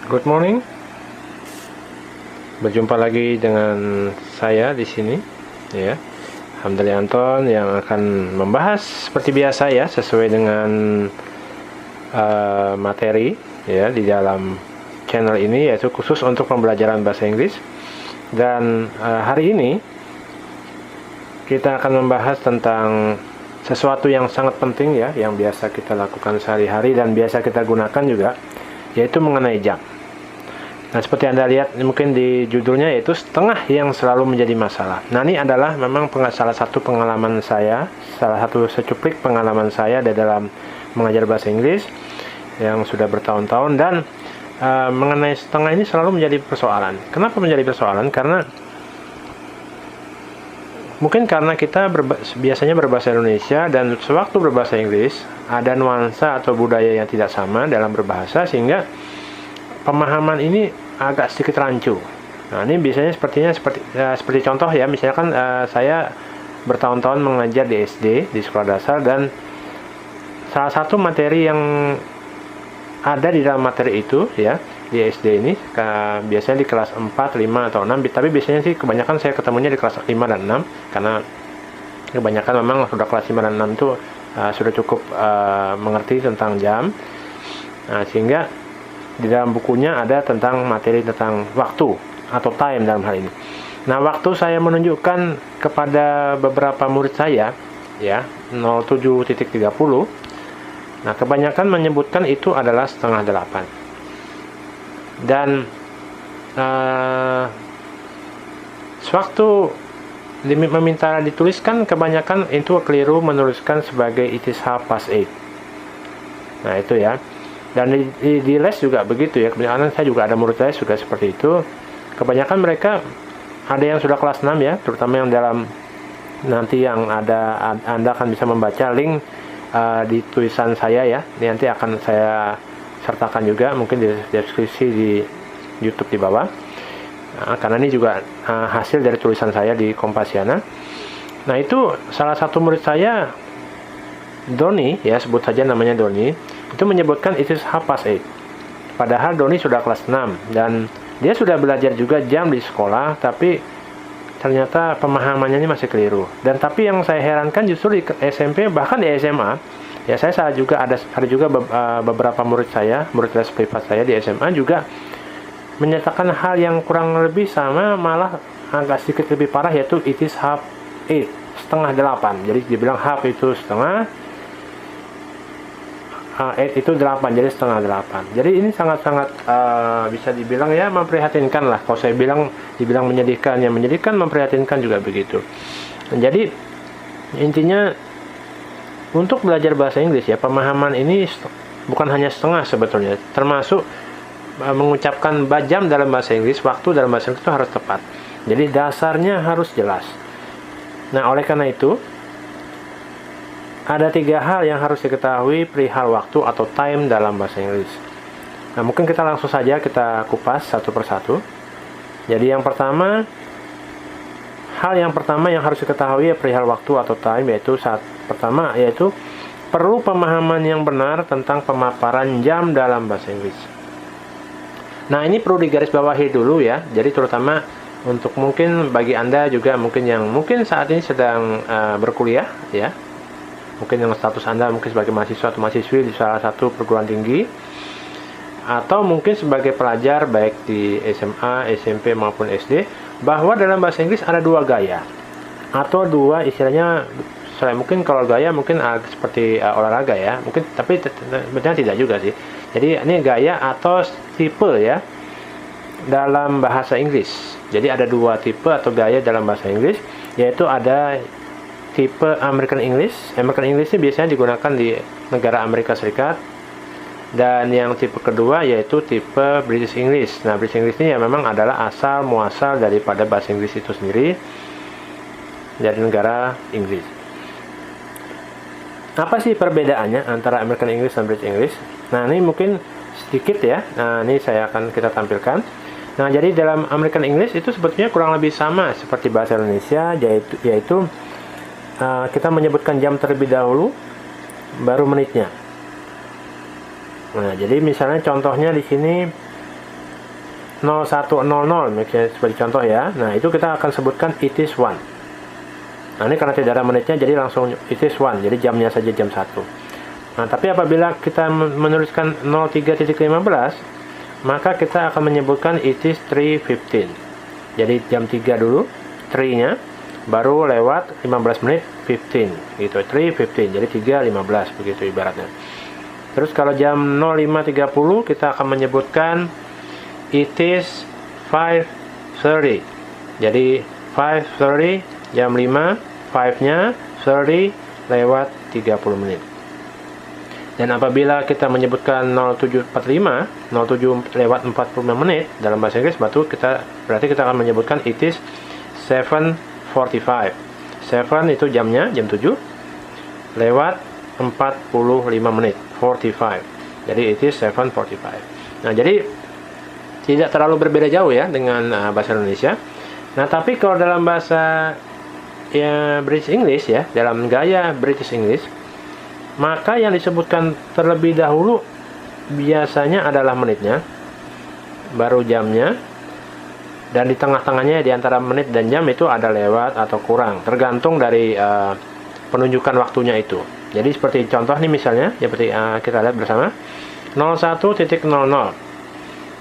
Good morning. Berjumpa lagi dengan saya di sini, ya. Hamdali Anton yang akan membahas seperti biasa ya, sesuai dengan materi ya di dalam channel ini, yaitu khusus untuk pembelajaran bahasa Inggris. Dan hari ini kita akan membahas tentang sesuatu yang sangat penting ya, yang biasa kita lakukan sehari-hari dan biasa kita gunakan juga, yaitu mengenai jam. Nah, seperti Anda lihat mungkin di judulnya, yaitu setengah yang selalu menjadi masalah. Nah, ini adalah memang salah satu pengalaman saya, salah satu secuplik pengalaman saya di dalam mengajar bahasa Inggris yang sudah bertahun-tahun, dan mengenai setengah ini selalu menjadi persoalan. Kenapa menjadi persoalan? Karena mungkin karena kita biasanya berbahasa Indonesia, dan sewaktu berbahasa Inggris ada nuansa atau budaya yang tidak sama dalam berbahasa, sehingga pemahaman ini agak sedikit rancu. Nah, ini biasanya seperti contoh ya, misalkan saya bertahun-tahun mengajar di SD, di sekolah dasar, dan salah satu materi yang ada di dalam materi itu ya, di SD ini biasanya di kelas 4, 5, atau 6, tapi biasanya sih kebanyakan saya ketemunya di kelas 5 dan 6, karena kebanyakan memang sudah kelas 5 dan 6 itu sudah cukup mengerti tentang jam. Nah, sehingga di dalam bukunya ada tentang materi tentang waktu atau time dalam hal ini. Nah, waktu saya menunjukkan kepada beberapa murid saya ya, 07.30. Nah, kebanyakan menyebutkan itu adalah setengah 8. Dan sewaktu meminta dituliskan, kebanyakan itu keliru menuliskan sebagai it is 8:30. Nah, itu ya. Dan di les juga begitu ya, kebanyakan saya juga ada murid saya juga seperti itu. Kebanyakan mereka ada yang sudah kelas 6 ya, terutama yang dalam nanti yang ada, Anda akan bisa membaca link di tulisan saya ya. Ini nanti akan saya sertakan juga mungkin di deskripsi di YouTube di bawah. Karena ini juga hasil dari tulisan saya di Kompasiana. Nah, itu salah satu murid saya, Doni ya, sebut saja namanya Doni, itu menyebutkan it is 8:30. Padahal Doni sudah kelas 6 dan dia sudah belajar juga jam di sekolah, tapi ternyata pemahamannya ini masih keliru. Dan tapi yang saya herankan justru di SMP, bahkan di SMA ya, saya juga ada juga beberapa murid saya, murid les privat saya di SMA juga menyatakan hal yang kurang lebih sama, malah agak sedikit lebih parah, yaitu it is 8:30, setengah 8. Jadi dibilang half itu setengah, 8 itu 8, jadi setengah 8. Jadi ini sangat-sangat bisa dibilang ya memprihatinkan lah. Kalau saya dibilang menyedihkan, ya menyedihkan, memprihatinkan juga begitu. Jadi intinya untuk belajar bahasa Inggris ya, pemahaman ini bukan hanya setengah sebetulnya, termasuk mengucapkan jam dalam bahasa Inggris, waktu dalam bahasa Inggris itu harus tepat. Jadi dasarnya harus jelas. Nah, oleh karena itu ada 3 hal yang harus diketahui perihal waktu atau time dalam bahasa Inggris. Nah, mungkin kita langsung saja kita kupas satu persatu. Jadi hal yang pertama yang harus diketahui perihal waktu atau time, yaitu yaitu perlu pemahaman yang benar tentang pemaparan jam dalam bahasa Inggris. Nah, ini perlu digarisbawahi dulu ya. Jadi terutama untuk mungkin bagi Anda juga mungkin yang mungkin saat ini sedang berkuliah ya. Mungkin yang status Anda mungkin sebagai mahasiswa atau mahasiswi di salah satu perguruan tinggi, atau mungkin sebagai pelajar baik di SMA, SMP maupun SD, bahwa dalam bahasa Inggris ada 2 gaya atau 2 istilahnya, mungkin kalau gaya mungkin seperti olahraga ya, mungkin, tapi sebenarnya tidak juga sih. Jadi ini gaya atau tipe ya dalam bahasa Inggris. Jadi ada 2 tipe atau gaya dalam bahasa Inggris, yaitu ada tipe American English. American English ini biasanya digunakan di negara Amerika Serikat. Dan yang tipe kedua yaitu tipe British English. Nah, British English ini ya memang adalah asal muasal daripada bahasa Inggris itu sendiri, dari negara Inggris. Apa sih perbedaannya antara American English dan British English? Nah, ini mungkin sedikit ya. Nah, ini kita tampilkan. Nah, jadi dalam American English itu sebetulnya kurang lebih sama seperti bahasa Indonesia, yaitu kita menyebutkan jam terlebih dahulu, baru menitnya. Nah, jadi misalnya contohnya di sini 0100 misalnya sebagai contoh ya. Nah, itu kita akan sebutkan it is 1. Nah, ini karena tidak ada menitnya jadi langsung it is 1. Jadi jamnya saja jam 1. Nah, tapi apabila kita menuliskan 03.15, maka kita akan menyebutkan it is 3:15. Jadi jam 3 dulu, 3-nya, baru lewat 15 menit 15 gitu. 3:15. Jadi 3:15 begitu ibaratnya. Terus kalau jam 05.30 kita akan menyebutkan it is 5:30. Jadi 5:30 jam 5, 5-nya 30 lewat 30 menit. Dan apabila kita menyebutkan 07.45, 07 lewat 45 menit dalam bahasa Inggris, berarti kita akan menyebutkan it is 7:45. 7 itu jamnya, jam 7 lewat 45 menit, 45. Jadi it is 7:45. Nah, jadi tidak terlalu berbeda jauh ya dengan bahasa Indonesia. Nah, tapi kalau dalam bahasa ya British English ya, dalam gaya British English, maka yang disebutkan terlebih dahulu biasanya adalah menitnya, baru jamnya, dan di tengah-tengahnya di antara menit dan jam itu ada lewat atau kurang, tergantung dari penunjukan waktunya itu. Jadi seperti contoh nih misalnya, seperti kita lihat bersama 01.00.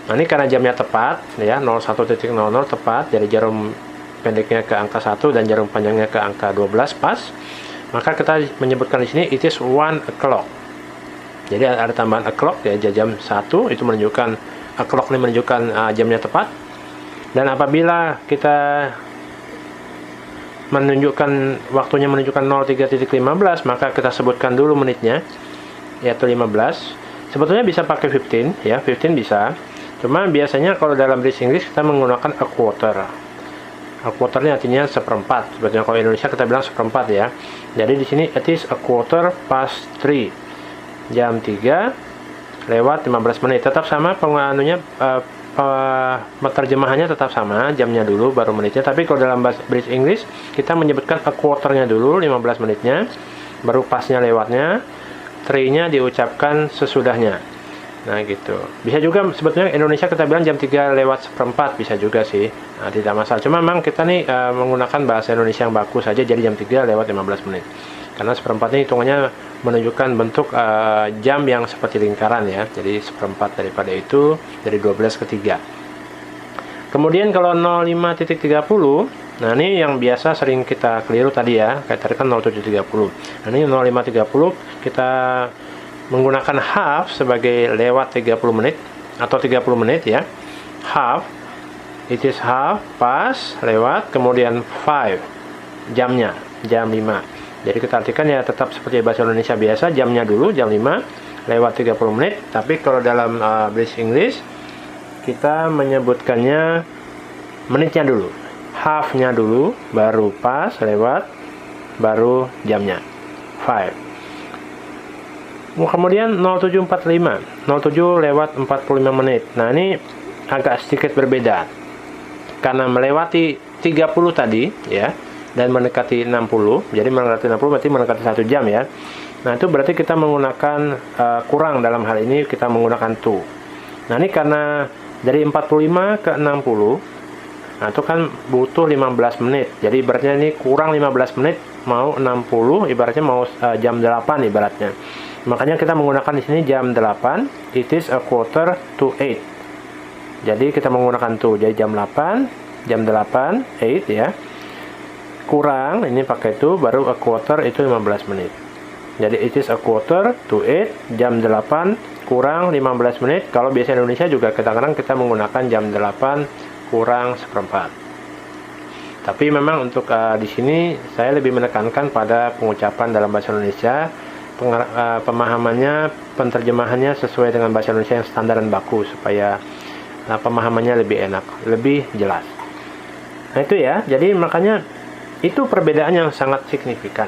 Nah, ini karena jamnya tepat ya, 01.00 tepat, jadi jarum pendeknya ke angka 1 dan jarum panjangnya ke angka 12 pas. Maka kita menyebutkan di sini it is 1 o'clock. Jadi ada tambahan o'clock ya, jam 1 itu menunjukkan o'clock ini menunjukkan jamnya tepat. Dan apabila kita menunjukkan waktunya menunjukkan 03.15, maka kita sebutkan dulu menitnya yaitu 15. Sebetulnya bisa pakai 15 ya, 15 bisa. Cuma biasanya kalau dalam British English kita menggunakan a quarter. A quarter ini artinya seperempat. Sebetulnya kalau Indonesia kita bilang seperempat ya. Jadi di sini it is a quarter past 3. Jam 3 lewat 15 menit. Tetap sama penganunya, terjemahannya tetap sama, jamnya dulu baru menitnya. Tapi kalau dalam bahasa British English kita menyebutkan a quarter-nya dulu, 15 menitnya, baru pasnya lewatnya, 3-nya diucapkan sesudahnya. Nah gitu. Bisa juga sebetulnya Indonesia kita bilang jam 3 lewat seperempat, bisa juga sih. Nah, tidak masalah. Cuma memang kita nih menggunakan bahasa Indonesia yang baku saja, jadi jam 3 lewat 15 menit. Karena seperempatnya hitungannya menunjukkan bentuk jam yang seperti lingkaran ya. Jadi seperempat daripada itu, dari 12 ke 3. Kemudian kalau 05.30, nah ini yang biasa sering kita keliru tadi ya. Kayak tadi kan 07.30. Nah ini 05.30 kita menggunakan half sebagai lewat 30 menit atau 30 menit ya. Half, it is half, pas, lewat, kemudian 5, jamnya, jam 5. Jadi kita artikan ya tetap seperti bahasa Indonesia biasa, jamnya dulu, jam 5, lewat 30 menit. Tapi kalau dalam British English, kita menyebutkannya menitnya dulu. Half-nya dulu, baru pas, lewat, baru jamnya, 5. Kemudian 07.45, 07 lewat 45 menit. Nah ini agak sedikit berbeda karena melewati 30 tadi ya, dan mendekati 60. Jadi mendekati 60 berarti mendekati 1 jam ya. Nah itu berarti kita menggunakan kurang, dalam hal ini kita menggunakan to. Nah ini karena dari 45 ke 60, nah itu kan butuh 15 menit. Jadi ibaratnya ini kurang 15 menit, mau 60, ibaratnya mau jam 8 ibaratnya. Makanya kita menggunakan di sini jam 8, it is a quarter to 8. Jadi kita menggunakan to, jadi jam 8, jam 8, 8 ya. Kurang, ini pakai to, baru a quarter itu 15 menit. Jadi it is a quarter to 8, jam 8 kurang 15 menit. Kalau biasa Indonesia juga kadang-kadang kita menggunakan jam 8 kurang seperempat. Tapi memang untuk di sini saya lebih menekankan pada pengucapan dalam bahasa Indonesia, pemahamannya, penerjemahannya sesuai dengan bahasa Indonesia yang standar dan baku, supaya pemahamannya lebih enak, lebih jelas. Nah itu ya, jadi makanya itu perbedaan yang sangat signifikan.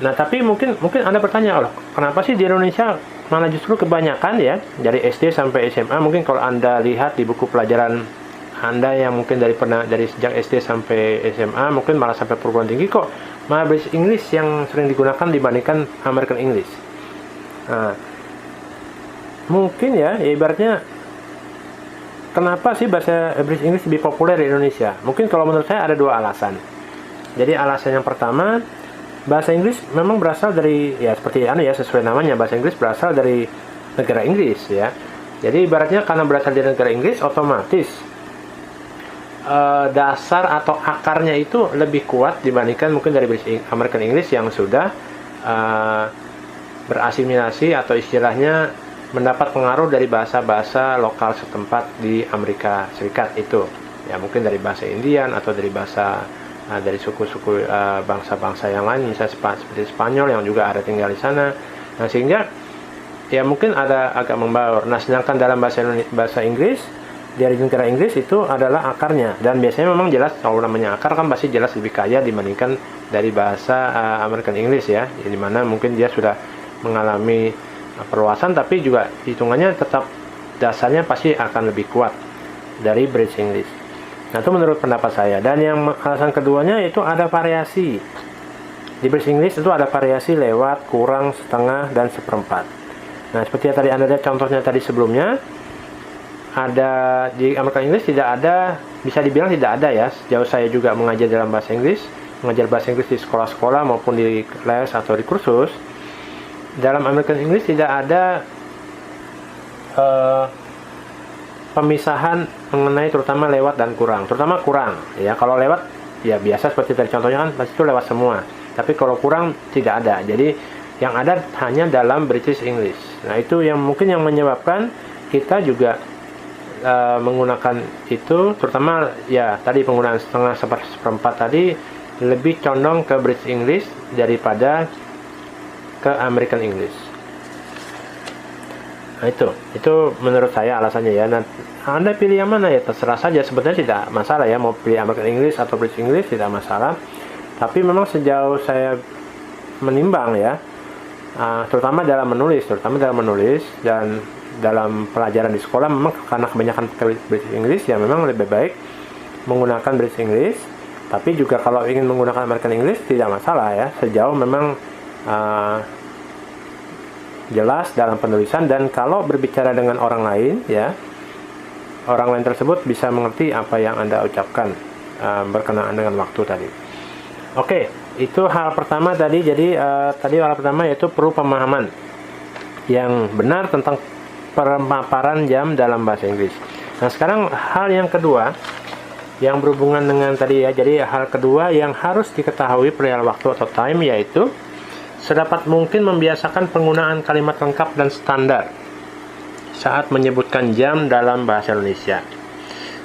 Nah tapi mungkin Anda bertanya, oh, kenapa sih di Indonesia malah justru kebanyakan ya, dari SD sampai SMA. Mungkin kalau Anda lihat di buku pelajaran Anda yang mungkin dari sejak SD sampai SMA, mungkin malah sampai perguruan tinggi, kok malah British English yang sering digunakan dibandingkan American English. Nah, mungkin ya ibaratnya kenapa sih bahasa British English lebih populer di Indonesia? Mungkin kalau menurut saya ada dua alasan. Jadi alasan yang pertama, bahasa Inggris memang berasal dari, ya seperti sesuai namanya, bahasa Inggris berasal dari negara Inggris ya. Jadi ibaratnya karena berasal dari negara Inggris, otomatis dasar atau akarnya itu lebih kuat dibandingkan mungkin dari American English yang sudah berasimilasi atau istilahnya mendapat pengaruh dari bahasa-bahasa lokal setempat di Amerika Serikat itu. Ya mungkin dari bahasa Indian atau dari bahasa dari suku-suku bangsa-bangsa yang lain, misalnya seperti Spanyol yang juga ada tinggal di sana. Nah sehingga ya mungkin ada agak membaur. Nah sedangkan dalam bahasa Inggris dari negara Inggris itu adalah akarnya, dan biasanya memang jelas kalau namanya akar kan pasti jelas lebih kaya dibandingkan dari bahasa American English ya, di mana mungkin dia sudah mengalami perluasan tapi juga hitungannya tetap dasarnya pasti akan lebih kuat dari British English. Nah itu menurut pendapat saya. Dan yang alasan keduanya itu ada variasi. Di British English itu ada variasi lewat, kurang, setengah, dan seperempat. Nah seperti yang tadi Anda lihat contohnya tadi sebelumnya, ada di American English tidak ada, bisa dibilang tidak ada ya, sejauh saya juga mengajar dalam bahasa Inggris, mengajar bahasa Inggris di sekolah-sekolah maupun di les atau di kursus. Dalam American English tidak ada pemisahan mengenai terutama lewat dan kurang, terutama kurang ya. Kalau lewat ya biasa seperti tadi contohnya kan pasti itu lewat semua, tapi kalau kurang tidak ada. Jadi yang ada hanya dalam British English. Nah itu yang mungkin yang menyebabkan kita juga menggunakan itu, terutama ya tadi penggunaan setengah, seperempat tadi lebih condong ke British English daripada ke American English. Nah itu menurut saya alasannya ya. Nah Anda pilih yang mana ya terserah saja, sebetulnya tidak masalah ya, mau pilih American English atau British English tidak masalah. Tapi memang sejauh saya menimbang ya, terutama dalam menulis dan dalam pelajaran di sekolah, memang karena kebanyakan British English ya memang lebih baik menggunakan British English. Tapi juga kalau ingin menggunakan American English tidak masalah ya, sejauh memang jelas dalam penulisan, dan kalau berbicara dengan orang lain ya, orang lain tersebut bisa mengerti apa yang Anda ucapkan berkenaan dengan waktu tadi. Oke, itu hal pertama tadi. Jadi tadi hal pertama yaitu perlu pemahaman yang benar tentang pemaparan jam dalam bahasa Inggris. Nah sekarang hal yang kedua yang berhubungan dengan tadi ya, jadi hal kedua yang harus diketahui perihal waktu atau time yaitu sedapat mungkin membiasakan penggunaan kalimat lengkap dan standar saat menyebutkan jam dalam bahasa Indonesia.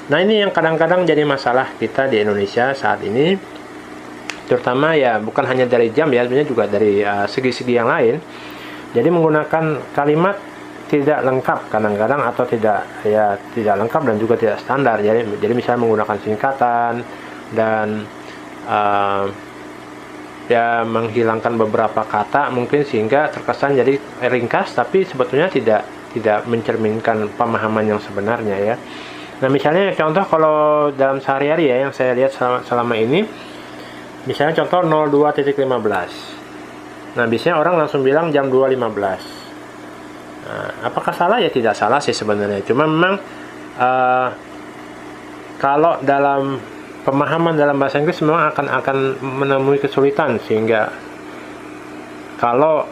Nah ini yang kadang-kadang jadi masalah kita di Indonesia saat ini, terutama ya bukan hanya dari jam ya, sebenarnya juga dari segi-segi yang lain. Jadi menggunakan kalimat tidak lengkap kadang-kadang, atau tidak lengkap dan juga tidak standar. Jadi misalnya menggunakan singkatan dan ya menghilangkan beberapa kata mungkin sehingga terkesan jadi ringkas, tapi sebetulnya tidak mencerminkan pemahaman yang sebenarnya ya. Nah misalnya contoh kalau dalam sehari-hari ya yang saya lihat selama ini, misalnya contoh 02.15. Nah biasanya orang langsung bilang jam 2.15. Nah, apakah salah? Ya tidak salah sih sebenarnya. Cuma memang kalau dalam pemahaman dalam bahasa Inggris memang akan menemui kesulitan, sehingga kalau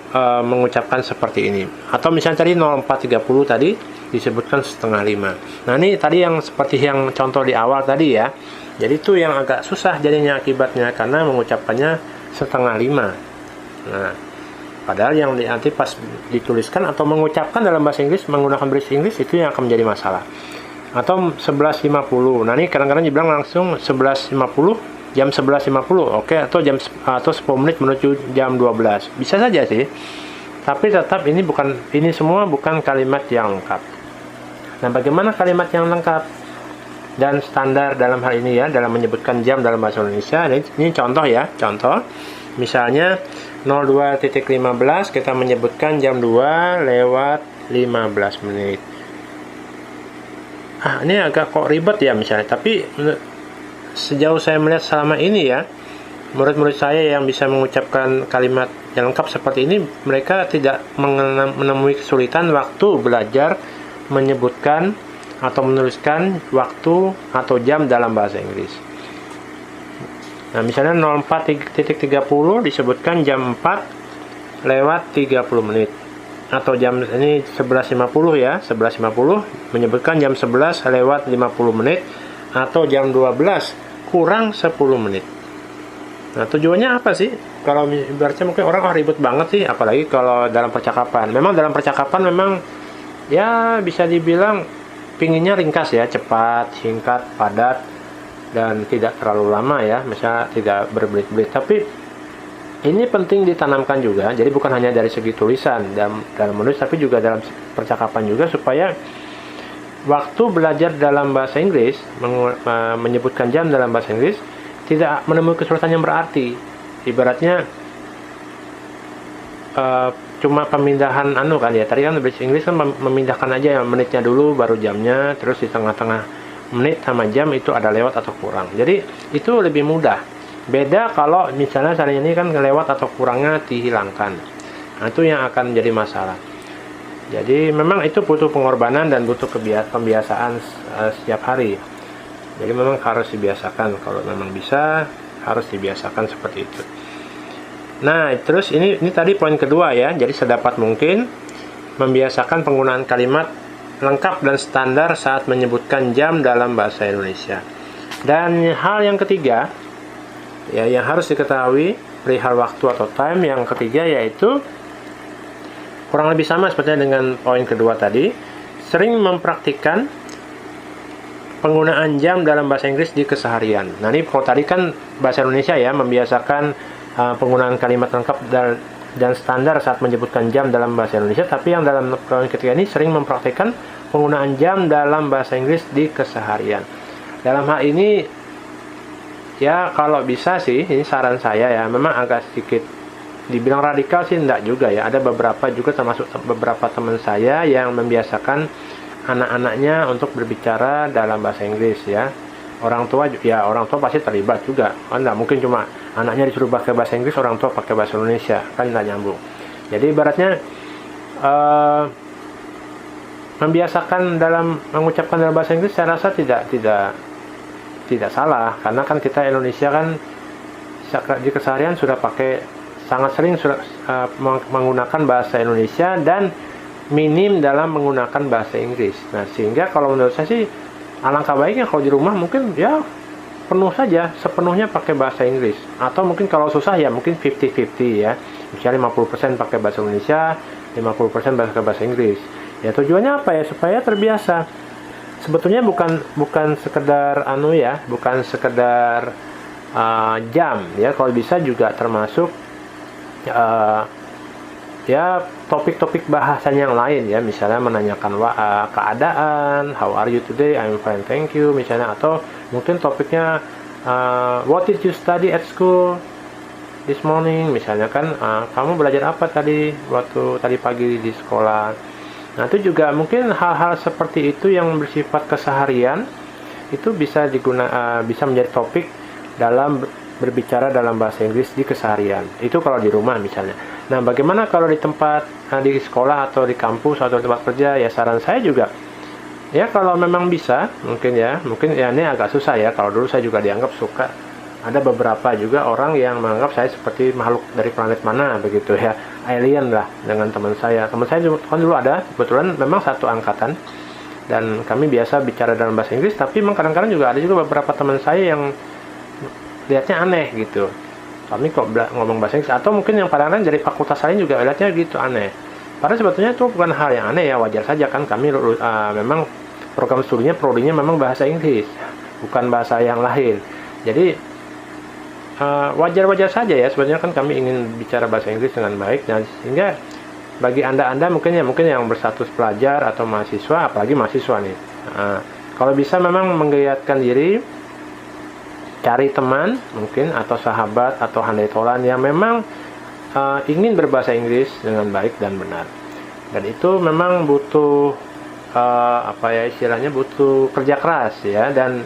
mengucapkan seperti ini. Atau misalnya tadi 04.30 tadi disebutkan 4:30. Nah ini tadi yang seperti yang contoh di awal tadi ya. Jadi itu yang agak susah jadinya akibatnya, karena mengucapkannya 4:30. Nah padahal yang nanti pas dituliskan atau mengucapkan dalam bahasa Inggris menggunakan British English itu yang akan menjadi masalah. Atau 11.50. Nah ini kadang-kadang dibilang langsung 11.50, jam 11.50, oke, atau 10 menit menuju jam 12. Bisa saja sih. Tapi tetap ini semua bukan kalimat yang lengkap. Nah, bagaimana kalimat yang lengkap dan standar dalam hal ini ya, dalam menyebutkan jam dalam bahasa Indonesia? Ini contoh ya, contoh. Misalnya 02.15 kita menyebutkan jam 2:15. Ini agak kok ribet ya misalnya, tapi sejauh saya melihat selama ini ya, murid-murid saya yang bisa mengucapkan kalimat yang lengkap seperti ini, mereka tidak menemui kesulitan waktu belajar menyebutkan atau menuliskan waktu atau jam dalam bahasa Inggris. Nah, misalnya 04.30 disebutkan jam 4 lewat 30 menit. Atau jam ini 11.50 ya, 11.50 menyebutkan jam 11 lewat 50 menit atau jam 12 kurang 10 menit. Nah, tujuannya apa sih? Kalau ibaratnya mungkin orang ribet banget sih, apalagi kalau dalam percakapan. Memang dalam percakapan memang ya bisa dibilang pinginnya ringkas ya, cepat, singkat, padat, dan tidak terlalu lama ya, misalnya tidak berbelit-belit. Tapi ini penting ditanamkan juga, jadi bukan hanya dari segi tulisan dalam menulis, tapi juga dalam percakapan juga, supaya waktu belajar dalam bahasa Inggris, menyebutkan jam dalam bahasa Inggris, tidak menemui kesulitan yang berarti. Ibaratnya cuma pemindahan kan ya, tadi kan bahasa Inggris kan memindahkan aja ya, menitnya dulu baru jamnya, terus di tengah-tengah menit sama jam itu ada lewat atau kurang, jadi itu lebih mudah. Beda kalau misalnya saat ini kan lewat atau kurangnya dihilangkan, nah itu yang akan jadi masalah. Jadi memang itu butuh pengorbanan dan butuh pembiasaan setiap hari. Jadi memang harus dibiasakan, kalau memang bisa harus dibiasakan seperti itu. Nah, terus ini tadi poin kedua ya. Jadi sedapat mungkin membiasakan penggunaan kalimat lengkap dan standar saat menyebutkan jam dalam bahasa Indonesia. Dan hal yang ketiga ya, yang harus diketahui perihal waktu atau time, yang ketiga yaitu kurang lebih sama seperti dengan poin kedua tadi, sering mempraktikkan penggunaan jam dalam bahasa Inggris di keseharian. Nah, ini kalau tadi kan bahasa Indonesia ya, membiasakan penggunaan kalimat lengkap dan standar saat menyebutkan jam dalam bahasa Indonesia, tapi yang dalam poin ketiga ini sering mempraktikkan penggunaan jam dalam bahasa Inggris di keseharian. Dalam hal ini ya, kalau bisa sih, ini saran saya ya, memang agak sedikit dibilang radikal sih enggak juga ya. Ada beberapa juga, termasuk beberapa teman saya yang membiasakan anak-anaknya untuk berbicara dalam bahasa Inggris ya. Orang tua pasti terlibat juga, kan nggak mungkin cuma anaknya disuruh pakai bahasa Inggris, orang tua pakai bahasa Indonesia, kan nggak nyambung. Jadi ibaratnya membiasakan dalam mengucapkan dalam bahasa Inggris, saya rasa tidak salah, karena kan kita Indonesia kan di keseharian sudah sangat sering menggunakan bahasa Indonesia dan minim dalam menggunakan bahasa Inggris. Nah, sehingga kalau menurut saya sih alangkah baiknya kalau di rumah mungkin ya sepenuhnya pakai bahasa Inggris, atau mungkin kalau susah ya mungkin 50-50 ya, misalnya 50% pakai bahasa Indonesia, 50% pakai bahasa Inggris. Ya tujuannya apa ya, supaya terbiasa. Sebetulnya bukan sekedar bukan sekedar jam ya, kalau bisa juga termasuk ya topik-topik bahasan yang lain ya, misalnya menanyakan keadaan, how are you today, I'm fine thank you misalnya, atau mungkin topiknya what did you study at school this morning misalnya kan, kamu belajar apa waktu tadi pagi di sekolah. Nah, itu juga mungkin hal-hal seperti itu yang bersifat keseharian itu bisa menjadi topik dalam berbicara dalam bahasa Inggris di keseharian. Itu kalau di rumah misalnya. Nah, bagaimana kalau di tempat, di sekolah atau di kampus atau di tempat kerja? Ya saran saya juga, ya kalau memang bisa, mungkin ya ini agak susah ya. Kalau dulu saya juga dianggap suka, ada beberapa juga orang yang menganggap saya seperti makhluk dari planet mana begitu ya, alien lah dengan teman saya. Teman saya kan dulu ada, kebetulan memang satu angkatan, dan kami biasa bicara dalam bahasa Inggris, tapi memang kadang-kadang juga ada juga beberapa teman saya yang lihatnya aneh gitu. Kami kok ngomong bahasa Inggris, atau mungkin yang kadang-kadang dari fakultas lain juga lihatnya gitu aneh. Padahal sebetulnya itu bukan hal yang aneh ya, wajar saja kan kami memang program studinya prodinya memang bahasa Inggris, bukan bahasa yang lain. Jadi wajar-wajar saja ya, sebenarnya kan kami ingin bicara bahasa Inggris dengan baik, dan sehingga bagi anda mungkin yang berstatus pelajar atau mahasiswa, apalagi mahasiswa nih, kalau bisa memang menggiatkan diri, cari teman mungkin atau sahabat atau handai tolan yang memang ingin berbahasa Inggris dengan baik dan benar. Dan itu memang butuh butuh kerja keras ya, dan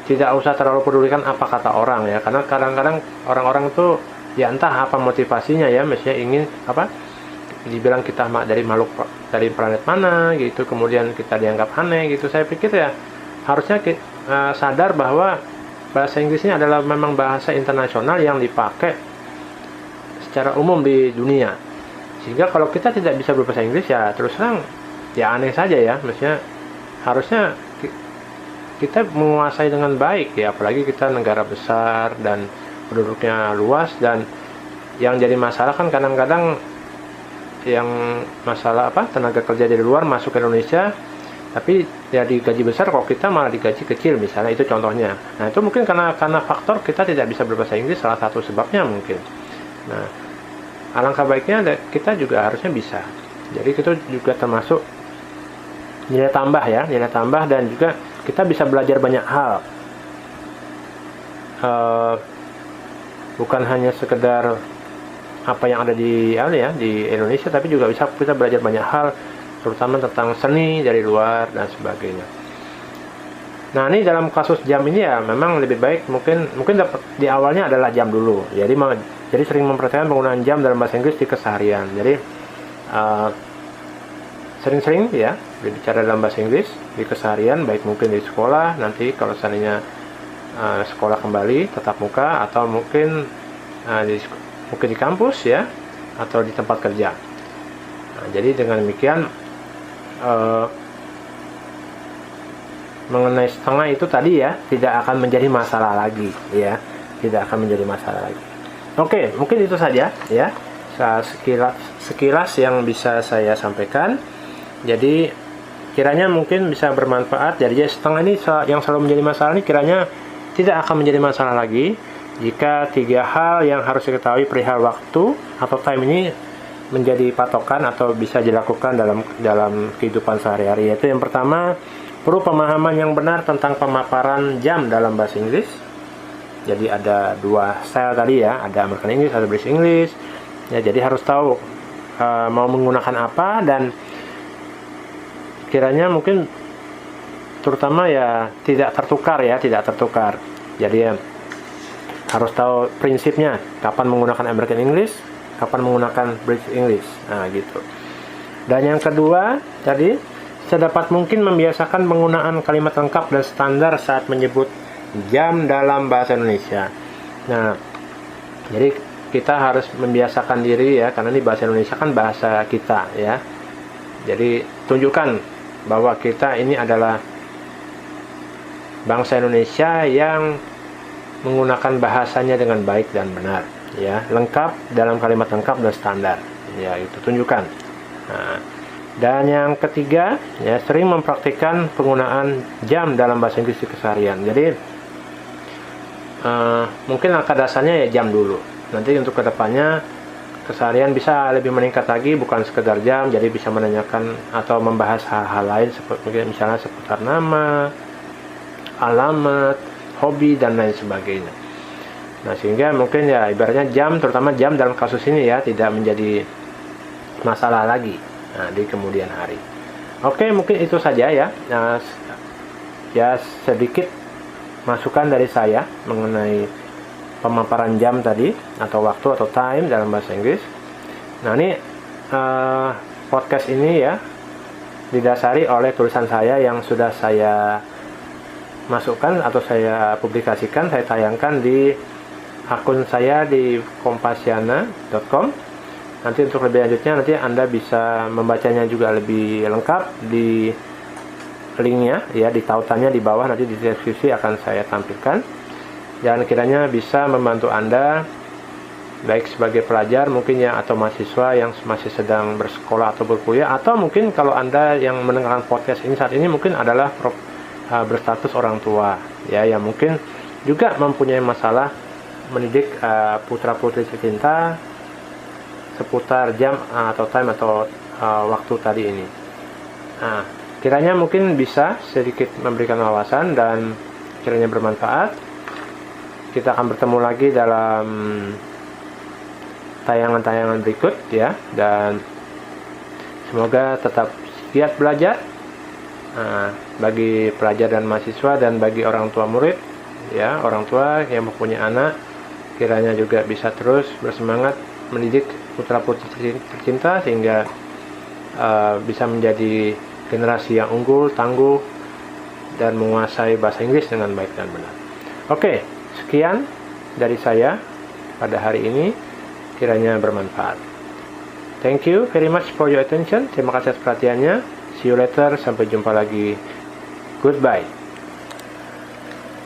tidak usah terlalu pedulikan apa kata orang ya, karena kadang-kadang orang-orang tuh ya entah apa motivasinya ya, mestinya ingin dibilang kita dari planet mana gitu, kemudian kita dianggap aneh gitu. Saya pikir ya harusnya sadar bahwa bahasa Inggris ini adalah memang bahasa internasional yang dipakai secara umum di dunia. Sehingga kalau kita tidak bisa berbahasa Inggris ya terus terang ya aneh saja ya. Maksudnya harusnya kita menguasai dengan baik ya, apalagi kita negara besar dan penduduknya luas. Dan yang jadi masalah kan kadang-kadang yang masalah tenaga kerja dari luar masuk ke Indonesia tapi ya digaji besar, kok kita malah digaji kecil misalnya, itu contohnya. Nah itu mungkin karena faktor kita tidak bisa berbahasa Inggris, salah satu sebabnya mungkin. Nah alangkah baiknya kita juga harusnya bisa, jadi itu juga termasuk nilai tambah ya, nilai tambah. Dan juga kita bisa belajar banyak hal, bukan hanya sekedar apa yang ada di Indonesia, tapi juga bisa kita belajar banyak hal, terutama tentang seni dari luar dan sebagainya. Nah ini dalam kasus jam ini ya memang lebih baik mungkin di awalnya adalah jam dulu. Jadi sering memperhatikan penggunaan jam dalam bahasa Inggris di keseharian. Jadi sering-sering ya berbicara dalam bahasa Inggris di keseharian, baik mungkin di sekolah nanti kalau seandainya sekolah kembali tatap muka, atau mungkin di kampus ya, atau di tempat kerja. Nah, jadi dengan demikian mengenai setengah itu tadi ya tidak akan menjadi masalah lagi ya, tidak akan menjadi masalah lagi. Oke, mungkin itu saja ya sekilas yang bisa saya sampaikan. Jadi kiranya mungkin bisa bermanfaat. Jadi setengah ini yang selalu menjadi masalah ini kiranya tidak akan menjadi masalah lagi jika 3 hal yang harus diketahui perihal waktu atau time ini menjadi patokan atau bisa dilakukan dalam kehidupan sehari-hari. Yaitu yang pertama, perlu pemahaman yang benar tentang pemaparan jam dalam bahasa Inggris. Jadi ada 2 style tadi ya, ada American English, ada British English ya. Jadi harus tahu mau menggunakan apa, dan kiranya mungkin terutama ya tidak tertukar. Jadi ya harus tahu prinsipnya, kapan menggunakan American English, kapan menggunakan British English. Nah gitu. Dan yang kedua tadi, sedapat mungkin membiasakan penggunaan kalimat lengkap dan standar saat menyebut jam dalam bahasa Indonesia. Nah jadi kita harus membiasakan diri ya, karena ini bahasa Indonesia kan bahasa kita ya. Jadi tunjukkan bahwa kita ini adalah bangsa Indonesia yang menggunakan bahasanya dengan baik dan benar ya, lengkap dalam kalimat lengkap dan standar ya, itu tunjukkan. Nah, dan yang ketiga ya, sering mempraktikkan penggunaan jam dalam bahasa Inggris di keseharian. Jadi mungkin angka dasarnya ya jam dulu, nanti untuk kedepannya keseharian bisa lebih meningkat lagi, bukan sekedar jam. Jadi bisa menanyakan atau membahas hal-hal lain seperti misalnya seputar nama, alamat, hobi, dan lain sebagainya. Nah sehingga mungkin ya ibaratnya jam, terutama jam dalam kasus ini ya, tidak menjadi masalah lagi di kemudian hari. Oke, mungkin itu saja ya. Nah, ya sedikit masukan dari saya mengenai pemaparan jam tadi, atau waktu atau time dalam bahasa Inggris. Nah ini podcast ini ya didasari oleh tulisan saya yang sudah saya masukkan atau saya publikasikan, saya tayangkan di akun saya di kompasiana.com. Nanti untuk lebih lanjutnya nanti Anda bisa membacanya juga lebih lengkap di linknya ya, di tautannya di bawah, nanti di deskripsi akan saya tampilkan. Dan kiranya bisa membantu Anda baik sebagai pelajar mungkin ya, atau mahasiswa yang masih sedang bersekolah atau berkuliah, atau mungkin kalau Anda yang mendengarkan podcast ini saat ini mungkin adalah berstatus orang tua ya, yang mungkin juga mempunyai masalah mendidik putra-putri tercinta seputar jam atau time atau waktu tadi ini. Nah, kiranya mungkin bisa sedikit memberikan wawasan dan kiranya bermanfaat. Kita akan bertemu lagi dalam tayangan-tayangan berikut ya, dan semoga tetap giat belajar bagi pelajar dan mahasiswa, dan bagi orang tua murid ya, orang tua yang mempunyai anak kiranya juga bisa terus bersemangat mendidik putra-putri tercinta sehingga bisa menjadi generasi yang unggul, tangguh, dan menguasai bahasa Inggris dengan baik dan benar. Oke, sekian dari saya pada hari ini, kiranya bermanfaat. Thank you very much for your attention. Terima kasih atas perhatiannya. See you later. Sampai jumpa lagi. Goodbye.